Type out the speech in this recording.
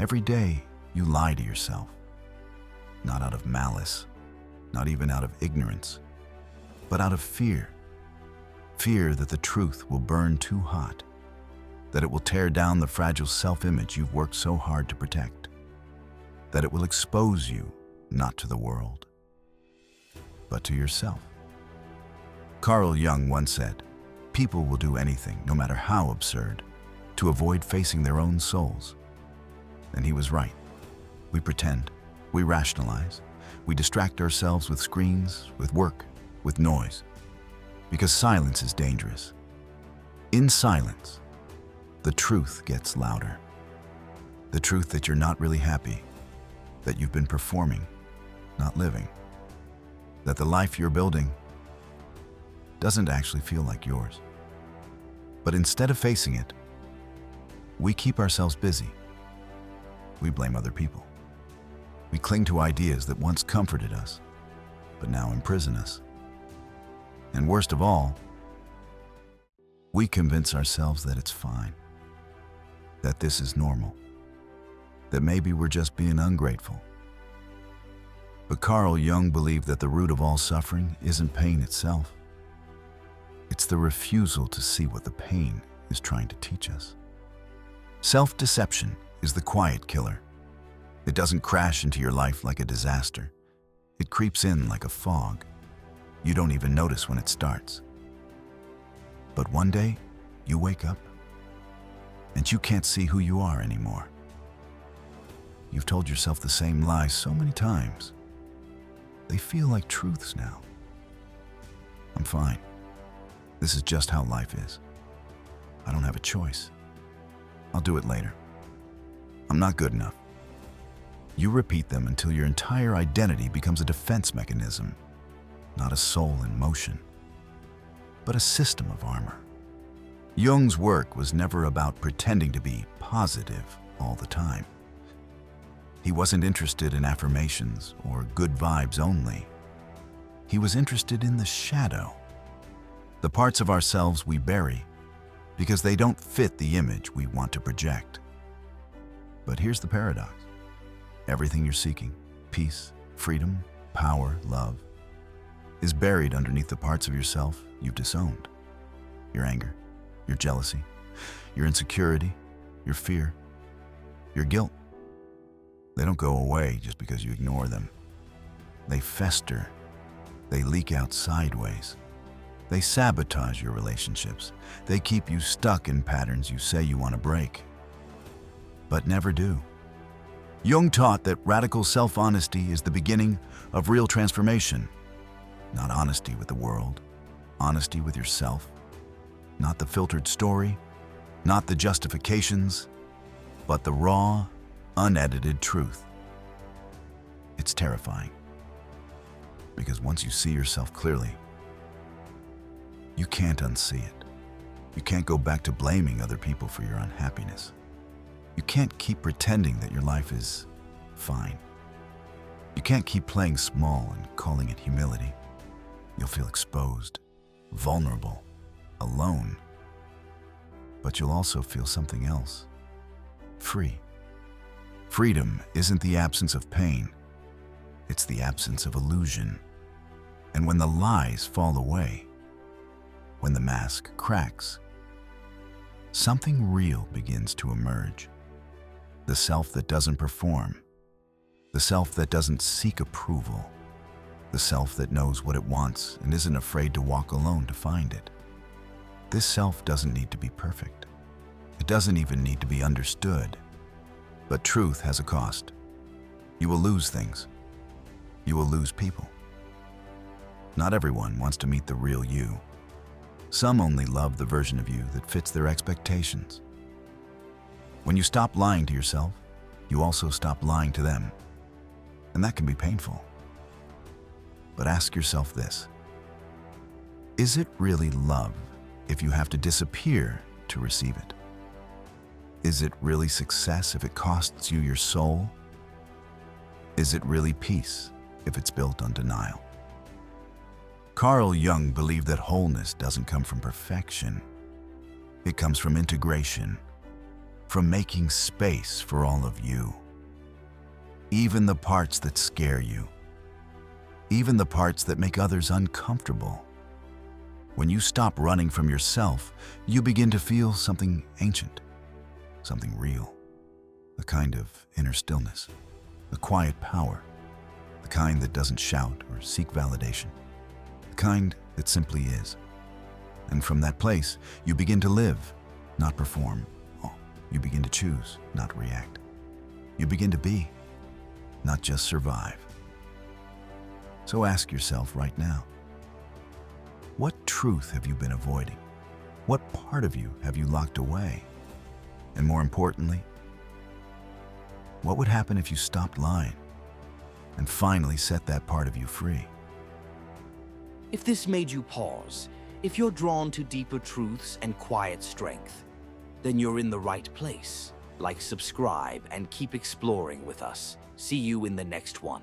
Every day, you lie to yourself. Not out of malice, not even out of ignorance, but out of fear. Fear that the truth will burn too hot, that it will tear down the fragile self-image you've worked so hard to protect, that it will expose you not to the world, but to yourself. Carl Jung once said, "People will do anything, no matter how absurd, to avoid facing their own souls." And he was right. We pretend, we rationalize, we distract ourselves with screens, with work, with noise, because silence is dangerous. In silence, the truth gets louder. The truth that you're not really happy, that you've been performing, not living, that the life you're building doesn't actually feel like yours. But instead of facing it, we keep ourselves busy. We blame other people. We cling to ideas that once comforted us, but now imprison us. And worst of all, we convince ourselves that it's fine, that this is normal, that maybe we're just being ungrateful. But Carl Jung believed that the root of all suffering isn't pain itself. It's the refusal to see what the pain is trying to teach us. Self-deception is the quiet killer. It doesn't crash into your life like a disaster. It creeps in like a fog. You don't even notice when it starts. But one day, you wake up, and you can't see who you are anymore. You've told yourself the same lies so many times. They feel like truths now. I'm fine. This is just how life is. I don't have a choice. I'll do it later. I'm not good enough. You repeat them until your entire identity becomes a defense mechanism, not a soul in motion, but a system of armor. Jung's work was never about pretending to be positive all the time. He wasn't interested in affirmations or good vibes only. He was interested in the shadow, the parts of ourselves we bury because they don't fit the image we want to project. But here's the paradox. Everything you're seeking, peace, freedom, power, love, is buried underneath the parts of yourself you've disowned. Your anger, your jealousy, your insecurity, your fear, your guilt. They don't go away just because you ignore them. They fester. They leak out sideways. They sabotage your relationships. They keep you stuck in patterns you say you want to break, but never do. Jung taught that radical self-honesty is the beginning of real transformation. Not honesty with the world, honesty with yourself. Not the filtered story, not the justifications, but the raw, unedited truth. It's terrifying, because once you see yourself clearly, you can't unsee it. You can't go back to blaming other people for your unhappiness. You can't keep pretending that your life is fine. You can't keep playing small and calling it humility. You'll feel exposed, vulnerable, alone. But you'll also feel something else. Free. Freedom isn't the absence of pain. It's the absence of illusion. And when the lies fall away, when the mask cracks, something real begins to emerge. The self that doesn't perform, the self that doesn't seek approval, the self that knows what it wants and isn't afraid to walk alone to find it. This self doesn't need to be perfect. It doesn't even need to be understood. But truth has a cost. You will lose things. You will lose people. Not everyone wants to meet the real you. Some only love the version of you that fits their expectations. When you stop lying to yourself, you also stop lying to them. And that can be painful. But ask yourself this. Is it really love if you have to disappear to receive it? Is it really success if it costs you your soul? Is it really peace if it's built on denial? Carl Jung believed that wholeness doesn't come from perfection. It comes from integration. from making space for all of you. Even the parts that scare you. Even the parts that make others uncomfortable. When you stop running from yourself, you begin to feel something ancient, something real, a kind of inner stillness, a quiet power, the kind that doesn't shout or seek validation, the kind that simply is. And from that place, you begin to live, not perform. You begin to choose, not react. You begin to be, not just survive. So ask yourself right now, what truth have you been avoiding? What part of you have you locked away? And more importantly, what would happen if you stopped lying and finally set that part of you free? If this made you pause, if you're drawn to deeper truths and quiet strength, then you're in the right place. Like, subscribe, and keep exploring with us. See you in the next one.